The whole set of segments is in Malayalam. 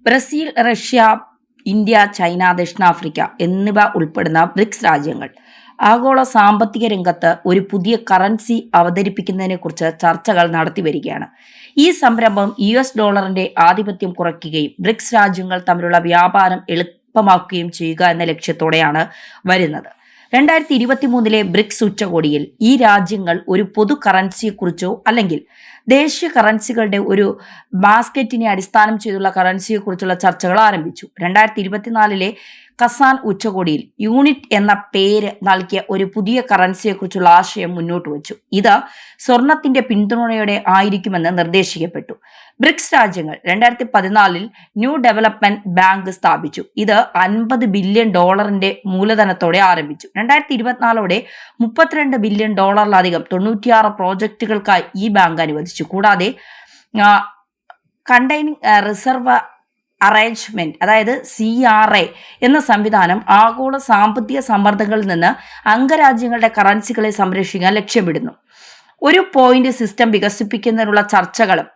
ബ്രസീൽ, റഷ്യ, ഇന്ത്യ, ചൈന, ദക്ഷിണാഫ്രിക്ക എന്നിവ ഉൾപ്പെടുന്ന ബ്രിക്സ് രാജ്യങ്ങൾ ആഗോള സാമ്പത്തിക രംഗത്ത് ഒരു പുതിയ കറൻസി അവതരിപ്പിക്കുന്നതിനെക്കുറിച്ച് ചർച്ചകൾ നടത്തിവരികയാണ്. ഈ സംരംഭം US ഡോളറിന്റെ ആധിപത്യം കുറയ്ക്കുകയും ബ്രിക്സ് രാജ്യങ്ങൾ തമ്മിലുള്ള വ്യാപാരം എളുപ്പമാക്കുകയും ചെയ്യുക എന്ന ലക്ഷ്യത്തോടെയാണ് വരുന്നത്. 2023 ബ്രിക്സ് ഉച്ചകോടിയിൽ ഈ രാജ്യങ്ങൾ ഒരു പൊതു കറൻസിയെക്കുറിച്ചോ അല്ലെങ്കിൽ ദേശീയ കറൻസികളുടെ ഒരു ബാസ്ക്കറ്റിനെ അടിസ്ഥാനം ചെയ്തുള്ള കറൻസിയെക്കുറിച്ചുള്ള ചർച്ചകൾ ആരംഭിച്ചു. 2024 കസാൻ ഉച്ചകോടിയിൽ യൂണിറ്റ് എന്ന പേര് നൽകിയ ഒരു പുതിയ കറൻസിയെക്കുറിച്ചുള്ള ആശയം മുന്നോട്ട് വച്ചു. ഇത് സ്വർണത്തിന്റെ പിന്തുണയോടെ ആയിരിക്കുമെന്ന് നിർദ്ദേശിക്കപ്പെട്ടു. ബ്രിക്സ് രാജ്യങ്ങൾ 2014 ന്യൂ ഡെവലപ്മെന്റ് ബാങ്ക് സ്ഥാപിച്ചു. ഇത് $50 ബില്യൺ മൂലധനത്തോടെ ആരംഭിച്ചു. 2024 $32 ബില്യൺ 96 പ്രോജക്റ്റുകൾക്കായി ഈ ബാങ്ക് അനുവദിച്ചു. കൂടാതെ കണ്ടെയ്നിങ് റിസർവ് അറേഞ്ച്മെന്റ്, അതായത് CRA എന്ന സംവിധാനം ആഗോള സാമ്പത്തിക സമ്മർദ്ദങ്ങളിൽ നിന്ന് അംഗരാജ്യങ്ങളുടെ കറൻസികളെ സംരക്ഷിക്കാൻ ലക്ഷ്യമിടുന്നു. ഒരു പോയിന്റ് സിസ്റ്റം വികസിപ്പിക്കുന്നതിനുള്ള ചർച്ചകളും,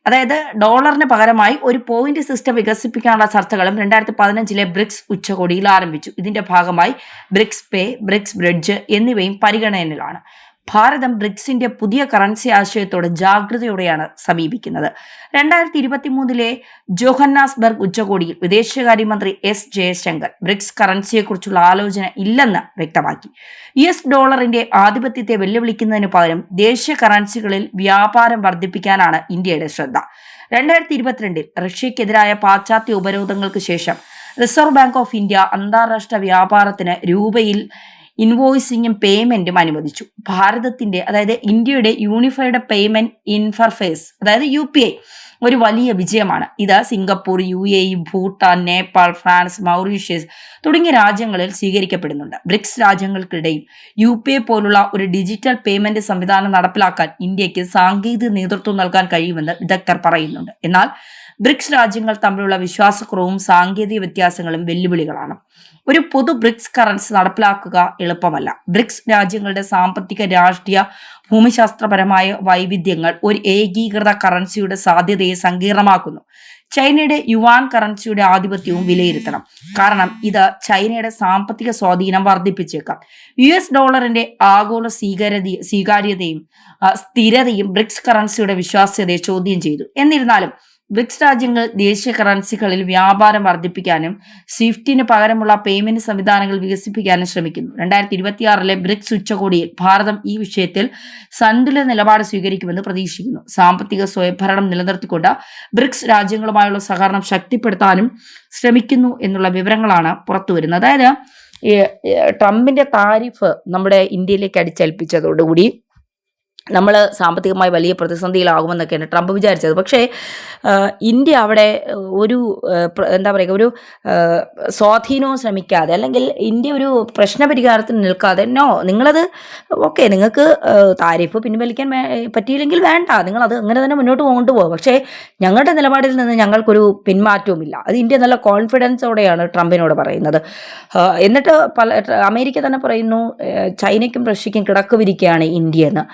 അതായത് ഡോളറിന് പകരമായി ഒരു പോയിന്റ് സിസ്റ്റം വികസിപ്പിക്കാനുള്ള ചർച്ചകളും 2015 ബ്രിക്സ് ഉച്ചകോടിയിൽ ആരംഭിച്ചു. ഇതിന്റെ ഭാഗമായി ബ്രിക്സ് പേ, ബ്രിക്സ് ബ്രിഡ്ജ് എന്നിവയും പരിഗണനയിലാണ്. ഭാരതം ബ്രിക്സിന്റെ പുതിയ കറൻസി ആശയത്തോട് ജാഗ്രതയോടെയാണ് സമീപിക്കുന്നത്. 2023 ജോഹന്നാസ്ബർഗ് ഉച്ചകോടിയിൽ വിദേശകാര്യമന്ത്രി S ജയശങ്കർ ബ്രിക്സ് കറൻസിയെക്കുറിച്ചുള്ള ആലോചന ഇല്ലെന്ന് വ്യക്തമാക്കി. US ഡോളറിന്റെ ആധിപത്യത്തെ വെല്ലുവിളിക്കുന്നതിന് പകരം ദേശീയ കറൻസികളിൽ വ്യാപാരം വർദ്ധിപ്പിക്കാനാണ് ഇന്ത്യയുടെ ശ്രദ്ധ. 2022 റഷ്യക്കെതിരായ പാശ്ചാത്യ ഉപരോധങ്ങൾക്ക് ശേഷം റിസർവ് ബാങ്ക് ഓഫ് ഇന്ത്യ അന്താരാഷ്ട്ര വ്യാപാരത്തിന് രൂപയിൽ ഇൻവോയ്സിങ്ങും പേയ്മെന്റും അനുവദിച്ചു. ഭാരതത്തിന്റെ, അതായത് ഇന്ത്യയുടെ യൂണിഫൈഡ് പേയ്മെന്റ് ഇന്റർഫേസ്, അതായത് UPI ഒരു വലിയ വിജയമാണ്. ഇത് Singapore, UAE, Bhutan, Nepal, France, Mauritius തുടങ്ങിയ രാജ്യങ്ങളിൽ സ്വീകരിക്കപ്പെടുന്നുണ്ട്. ബ്രിക്സ് രാജ്യങ്ങൾക്കിടയിൽ UPI പോലുള്ള ഒരു ഡിജിറ്റൽ പേയ്മെന്റ് സംവിധാനം നടപ്പിലാക്കാൻ ഇന്ത്യക്ക് സാങ്കേതിക നേതൃത്വം നൽകാൻ കഴിയുമെന്ന് വിദഗ്ധർ പറയുന്നുണ്ട്. എന്നാൽ ബ്രിക്സ് രാജ്യങ്ങൾ തമ്മിലുള്ള വിശ്വാസക്കുറവും സാങ്കേതിക വ്യത്യാസങ്ങളും വെല്ലുവിളികളാണ്. ഒരു പൊതു ബ്രിക്സ് കറൻസി നടപ്പിലാക്കുക എളുപ്പമല്ല. ബ്രിക്സ് രാജ്യങ്ങളുടെ സാമ്പത്തിക, രാഷ്ട്രീയ, ഭൂമിശാസ്ത്രപരമായ വൈവിധ്യങ്ങൾ ഒരു ഏകീകൃത കറൻസിയുടെ സാധ്യതയെ സങ്കീർണമാക്കുന്നു. ചൈനയുടെ യുവാൻ കറൻസിയുടെ ആധിപത്യവും വിലയിരുത്തണം, കാരണം ഇത് ചൈനയുടെ സാമ്പത്തിക സ്വാധീനം വർദ്ധിപ്പിച്ചേക്കാം. US ഡോളറിന്റെ ആഗോള സ്വീകാര്യതയും സ്ഥിരതയും ബ്രിക്സ് കറൻസിയുടെ വിശ്വാസ്യതയെ ചോദ്യം ചെയ്തു. എന്നിരുന്നാലും ബ്രിക്സ് രാജ്യങ്ങൾ ദേശീയ കറൻസികളിൽ വ്യാപാരം വർദ്ധിപ്പിക്കാനും സ്വിഫ്റ്റിന് പകരമുള്ള പേയ്മെന്റ് സംവിധാനങ്ങൾ വികസിപ്പിക്കാനും ശ്രമിക്കുന്നു. 2026 ബ്രിക്സ് ഉച്ചകോടിയിൽ ഭാരതം ഈ വിഷയത്തിൽ സന്തുലിത നിലപാട് സ്വീകരിക്കുമെന്ന് പ്രതീക്ഷിക്കുന്നു. സാമ്പത്തിക സ്വയംഭരണം നിലനിർത്തിക്കൊണ്ട് ബ്രിക്സ് രാജ്യങ്ങളുമായുള്ള സഹകരണം ശക്തിപ്പെടുത്താനും ശ്രമിക്കുന്നു എന്നുള്ള വിവരങ്ങളാണ് പുറത്തുവരുന്നത്. അതായത് ട്രംപിന്റെ താരിഫ് നമ്മുടെ ഇന്ത്യയിലേക്ക് അടിച്ചേൽപ്പിച്ചതോടുകൂടി നമ്മൾ സാമ്പത്തികമായി വലിയ പ്രതിസന്ധിയിലാകുമെന്നൊക്കെയാണ് ട്രംപ് വിചാരിച്ചത്. പക്ഷേ ഇന്ത്യ അവിടെ ഒരു എന്താ പറയുക, ഒരു സ്വാധീനവും ശ്രമിക്കാതെ, അല്ലെങ്കിൽ ഇന്ത്യ ഒരു പ്രശ്നപരിഹാരത്തിന് നിൽക്കാതെ, നിങ്ങളത് ഓക്കെ, നിങ്ങൾക്ക് താരിഫ് പിൻവലിക്കാൻ പറ്റിയില്ലെങ്കിൽ വേണ്ട, നിങ്ങളത് അങ്ങനെ തന്നെ മുന്നോട്ട് കൊണ്ടുപോകും, പക്ഷേ ഞങ്ങളുടെ നിലപാടിൽ നിന്ന് ഞങ്ങൾക്കൊരു പിന്മാറ്റവുമില്ല. അത് ഇന്ത്യ നല്ല കോൺഫിഡൻസോടെയാണ് ട്രംപിനോട് പറയുന്നത്. എന്നിട്ട് അമേരിക്ക തന്നെ പറയുന്നു ചൈനയ്ക്കും റഷ്യയ്ക്കും കിടക്കുവിരിക്കുകയാണ് ഇന്ത്യ എന്ന്.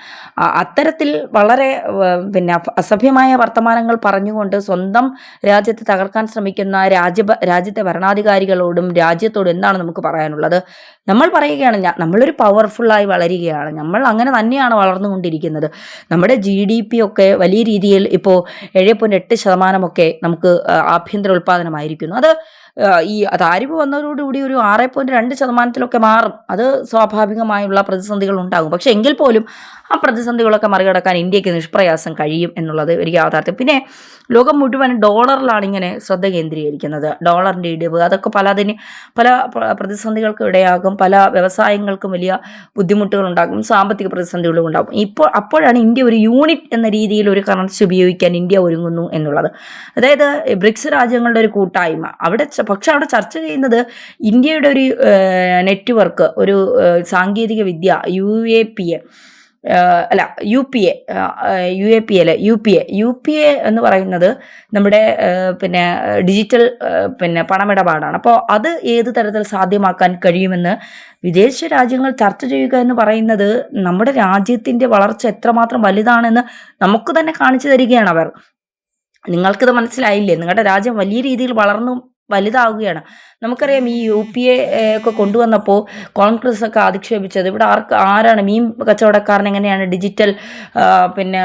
അത്തരത്തിൽ വളരെ അസഭ്യമായ വർത്തമാനങ്ങൾ പറഞ്ഞുകൊണ്ട് സ്വന്തം രാജ്യത്തെ തകർക്കാൻ ശ്രമിക്കുന്ന രാജ്യത്തെ ഭരണാധികാരികളോടും രാജ്യത്തോടും എന്താണ് നമുക്ക് പറയാനുള്ളത്? നമ്മൾ പറയുകയാണ്, നമ്മളൊരു പവർഫുള്ളായി വളരുകയാണ്, നമ്മൾ അങ്ങനെ തന്നെയാണ് വളർന്നുകൊണ്ടിരിക്കുന്നത്. നമ്മുടെ GDP ഒക്കെ വലിയ രീതിയിൽ ഇപ്പോൾ 7.8% നമുക്ക് ആഭ്യന്തര ഉൽപ്പാദനമായിരിക്കുന്നു. അത് ഈ താരിഫ് വന്നതോടുകൂടി ഒരു 6.2% മാറും. അത് സ്വാഭാവികമായുള്ള പ്രതിസന്ധികൾ ഉണ്ടാകും. പക്ഷെ എങ്കിൽ പോലും ആ പ്രതിസന്ധികളൊക്കെ മറികടക്കാൻ ഇന്ത്യക്ക് നിഷ്പ്രയാസം കഴിയും എന്നുള്ളത് ഒരു യാഥാർത്ഥ്യം. പിന്നെ ലോകം മുഴുവൻ ഡോളറിലാണ് ഇങ്ങനെ ശ്രദ്ധ കേന്ദ്രീകരിക്കുന്നത്. ഡോളറിൻ്റെ ഇടിവ് അതൊക്കെ പല പ്രതിസന്ധികൾക്കും ഇടയാകും, പല വ്യവസായങ്ങൾക്കും വലിയ ബുദ്ധിമുട്ടുകൾ ഉണ്ടാകും, സാമ്പത്തിക പ്രതിസന്ധികളും ഉണ്ടാകും. അപ്പോഴാണ് ഇന്ത്യ ഒരു യൂണിറ്റ് എന്ന രീതിയിൽ ഒരു കറൻസി ഉപയോഗിക്കാൻ ഇന്ത്യ ഒരുങ്ങുന്നു എന്നുള്ളത്. അതായത് ബ്രിക്സ് രാജ്യങ്ങളുടെ ഒരു കൂട്ടായ്മ പക്ഷെ അവിടെ ചർച്ച ചെയ്യുന്നത് ഇന്ത്യയുടെ ഒരു നെറ്റ്വർക്ക്, ഒരു സാങ്കേതിക വിദ്യ, UPA എന്ന് പറയുന്നത് നമ്മുടെ ഡിജിറ്റൽ പണമിടപാടാണ്. അപ്പോൾ അത് ഏത് തരത്തിൽ സാധ്യമാക്കാൻ കഴിയുമെന്ന് വിദേശ രാജ്യങ്ങൾ ചർച്ച ചെയ്യുക എന്ന് പറയുന്നത് നമ്മുടെ രാജ്യത്തിൻ്റെ വളർച്ച എത്രമാത്രം വലുതാണെന്ന് നമുക്ക് തന്നെ കാണിച്ചു തരികയാണ് അവർ. നിങ്ങൾക്കിത് മനസ്സിലായില്ലേ? നിങ്ങളുടെ രാജ്യം വലിയ രീതിയിൽ വളർന്നു വലുതാവുകയാണ്. നമുക്കറിയാം ഈ UPA ഒക്കെ കൊണ്ടുവന്നപ്പോൾ കോൺഗ്രസ് ഒക്കെ അധിക്ഷേപിച്ചത് ഇവിടെ ആരാണ് മീൻ കച്ചവടക്കാരൻ എങ്ങനെയാണ് ഡിജിറ്റൽ പിന്നെ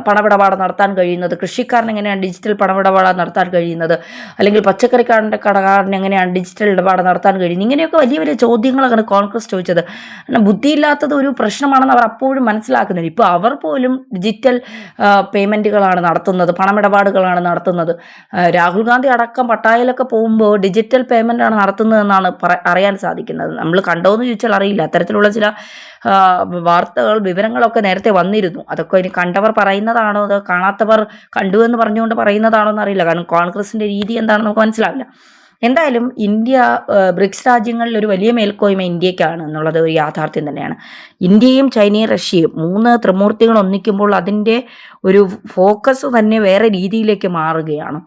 പണമിടപാട് നടത്താൻ കഴിയുന്നത്, കൃഷിക്കാരൻ എങ്ങനെയാണ് ഡിജിറ്റൽ പണമിടപാട് നടത്താൻ കഴിയുന്നത്, അല്ലെങ്കിൽ പച്ചക്കറിക്കാരൻ്റെ കടക്കാരൻ എങ്ങനെയാണ് ഡിജിറ്റൽ ഇടപാട് നടത്താൻ കഴിയുന്നത്, ഇങ്ങനെയൊക്കെ വലിയ വലിയ ചോദ്യങ്ങളാണ് കോൺഗ്രസ് ചോദിച്ചത്. കാരണം ബുദ്ധിയില്ലാത്തത് ഒരു പ്രശ്നമാണെന്ന് അവർ അപ്പോഴും മനസ്സിലാക്കുന്നില്ല. ഇപ്പോൾ അവർ പോലും ഡിജിറ്റൽ പേയ്മെൻറ്റുകളാണ് നടത്തുന്നത്, പണമിടപാടുകളാണ് നടത്തുന്നത്. രാഹുൽ ഗാന്ധി അടക്കം പട്ടായയിലൊക്കെ പോകുമ്പോൾ ഡിജിറ്റൽ പേയ്മെൻ്റാണ് നടത്തുന്നതെന്നാണ് അറിയാൻ സാധിക്കുന്നത്. നമ്മൾ കണ്ടോയെന്ന് ചോദിച്ചാൽ അറിയില്ല. അത്തരത്തിലുള്ള ചില വാർത്തകൾ വിവരങ്ങളൊക്കെ നേരത്തെ വന്നിരുന്നു. അതൊക്കെ ഇനി കണ്ടവർ പറയുന്നതാണോ അതോ കാണാത്തവർ കണ്ടു എന്ന് പറഞ്ഞുകൊണ്ട് പറയുന്നതാണോ എന്നറിയില്ല. കാരണം കോൺഗ്രസിൻ്റെ രീതി എന്താണെന്ന് നമുക്ക് മനസ്സിലാവില്ല. എന്തായാലും ഇന്ത്യ ബ്രിക്സ് രാജ്യങ്ങളിൽ ഒരു വലിയ മേൽക്കോയ്മ ഇന്ത്യക്കാണ് എന്നുള്ളത് ഒരു യാഥാർത്ഥ്യം തന്നെയാണ്. ഇന്ത്യയും ചൈനയും റഷ്യയും 3 ത്രിമൂർത്തികൾ ഒന്നിക്കുമ്പോൾ അതിൻ്റെ ഒരു ഫോക്കസ് തന്നെ വേറെ രീതിയിലേക്ക് മാറുകയാണ്.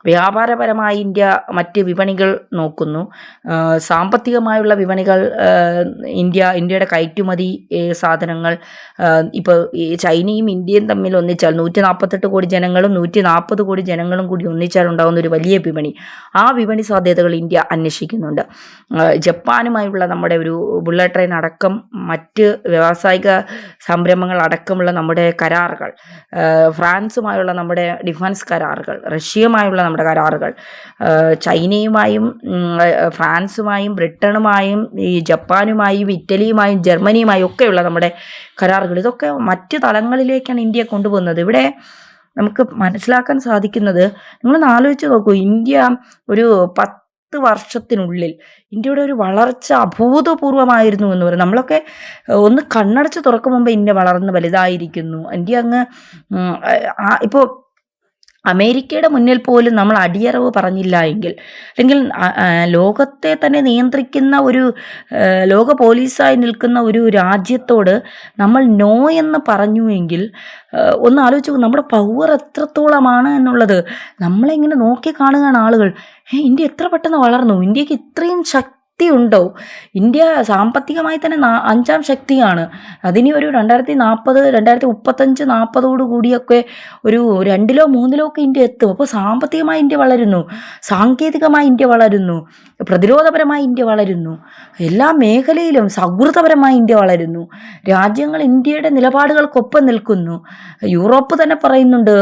വ്യാപാരപരമായി ഇന്ത്യ മറ്റ് വിപണികൾ നോക്കുന്നു, സാമ്പത്തികമായുള്ള വിപണികൾ ഇന്ത്യയുടെ കയറ്റുമതി സാധനങ്ങൾ ഇപ്പോൾ ഈ ചൈനയും ഇന്ത്യയും തമ്മിൽ ഒന്നിച്ചാൽ 148 കോടി ജനങ്ങളും 140 കോടി ജനങ്ങളും കൂടി ഒന്നിച്ചാൽ ഉണ്ടാകുന്ന ഒരു വലിയ വിപണി, ആ വിപണി സാധ്യതകൾ ഇന്ത്യ അന്വേഷിക്കുന്നുണ്ട്. ജപ്പാനുമായുള്ള നമ്മുടെ ഒരു ബുള്ളറ്റ് ട്രെയിൻ അടക്കം മറ്റ് വ്യാവസായിക സംരംഭങ്ങൾ അടക്കമുള്ള നമ്മുടെ കരാറുകൾ, ഫ്രാൻസുമായുള്ള നമ്മുടെ ഡിഫൻസ് കരാറുകൾ, റഷ്യയുമായുള്ള നമ്മുടെ കരാറുകൾ, ചൈനയുമായും ഫ്രാൻസുമായും ബ്രിട്ടനുമായും ഈ ജപ്പാനുമായും ഇറ്റലിയുമായും ജർമ്മനിയുമായും ഒക്കെയുള്ള നമ്മുടെ കരാറുകൾ, ഇതൊക്കെ മറ്റ് തലങ്ങളിലേക്കാണ് ഇന്ത്യയെ കൊണ്ടുപോകുന്നത്. ഇവിടെ നമുക്ക് മനസ്സിലാക്കാൻ സാധിക്കുന്നത്, നിങ്ങളൊന്ന് ആലോചിച്ച് നോക്കൂ, ഇന്ത്യ ഒരു 10 വർഷത്തിനുള്ളിൽ ഇന്ത്യയുടെ ഒരു വളർച്ച അഭൂതപൂർവമായിരുന്നു എന്ന് പറയും. നമ്മളൊക്കെ ഒന്ന് കണ്ണടച്ച് തുറക്കും മുമ്പ് ഇന്ത്യ വളർന്ന് വലുതായിരിക്കുന്നു. ഇന്ത്യ അങ്ങ് ഇപ്പോൾ അമേരിക്കയുടെ മുന്നിൽ പോലും നമ്മൾ അടിയറവ് പറഞ്ഞില്ല എങ്കിൽ, അല്ലെങ്കിൽ ലോകത്തെ തന്നെ നിയന്ത്രിക്കുന്ന ഒരു ലോക പോലീസായി നിൽക്കുന്ന ഒരു രാജ്യത്തോട് നമ്മൾ നോ എന്ന് പറഞ്ഞു എങ്കിൽ ഒന്ന് ആലോചിച്ച് നോക്കും നമ്മുടെ പവർ എത്രത്തോളമാണ് എന്നുള്ളത്. നമ്മളിങ്ങനെ നോക്കി കാണുകയാണ് ആളുകൾ. ഇന്ത്യ എത്ര പെട്ടെന്ന് വളർന്നു, ഇന്ത്യക്ക് ഇത്രയും ശക്തിയുണ്ടോ? ഇന്ത്യ സാമ്പത്തികമായി തന്നെ 5ാം ശക്തിയാണ്. അതിനി ഒരു 2040 2035 40 കൂടിയൊക്കെ ഒരു 2ലോ 3ലോ ഒക്കെ ഇന്ത്യ എത്തും. അപ്പോൾ സാമ്പത്തികമായി ഇന്ത്യ വളരുന്നു, സാങ്കേതികമായി ഇന്ത്യ വളരുന്നു, പ്രതിരോധപരമായി ഇന്ത്യ വളരുന്നു, എല്ലാ മേഖലയിലും സൗഹൃദപരമായി ഇന്ത്യ വളരുന്നു. രാജ്യങ്ങൾ ഇന്ത്യയുടെ നിലപാടുകൾക്കൊപ്പം നിൽക്കുന്നു. യൂറോപ്പ് തന്നെ പറയുന്നുണ്ട്,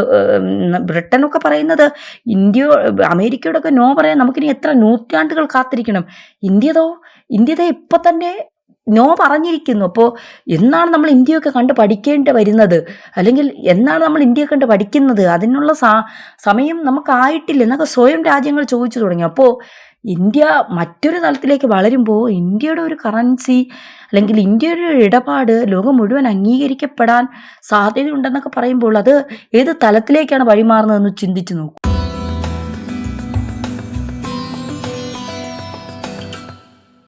ബ്രിട്ടനൊക്കെ പറയുന്നത് അമേരിക്കയോടൊക്കെ നോ പറയാൻ നമുക്കിനി എത്ര നൂറ്റാണ്ടുകൾ കാത്തിരിക്കണം. ഇന്ത്യതോ ഇപ്പം തന്നെ നോ പറഞ്ഞിരിക്കുന്നു. അപ്പോൾ എന്നാണ് നമ്മൾ ഇന്ത്യയൊക്കെ കണ്ട് പഠിക്കേണ്ടി വരുന്നത്, അല്ലെങ്കിൽ എന്നാണ് നമ്മൾ ഇന്ത്യയെ കണ്ട് പഠിക്കുന്നത്? അതിനുള്ള സമയം നമുക്കായിട്ടില്ല എന്നൊക്കെ സ്വയം രാജ്യങ്ങൾ ചോദിച്ചു തുടങ്ങി. അപ്പോൾ ഇന്ത്യ മറ്റൊരു തലത്തിലേക്ക് വളരുമ്പോൾ ഇന്ത്യയുടെ ഒരു കറൻസി അല്ലെങ്കിൽ ഇന്ത്യയുടെ ഒരു ഇടപാട് ലോകം മുഴുവൻ അംഗീകരിക്കപ്പെടാൻ സാധ്യതയുണ്ടെന്നൊക്കെ പറയുമ്പോൾ അത് ഏത് തലത്തിലേക്കാണ് വഴിമാറുന്നതെന്ന് ചിന്തിച്ച് നോക്കും.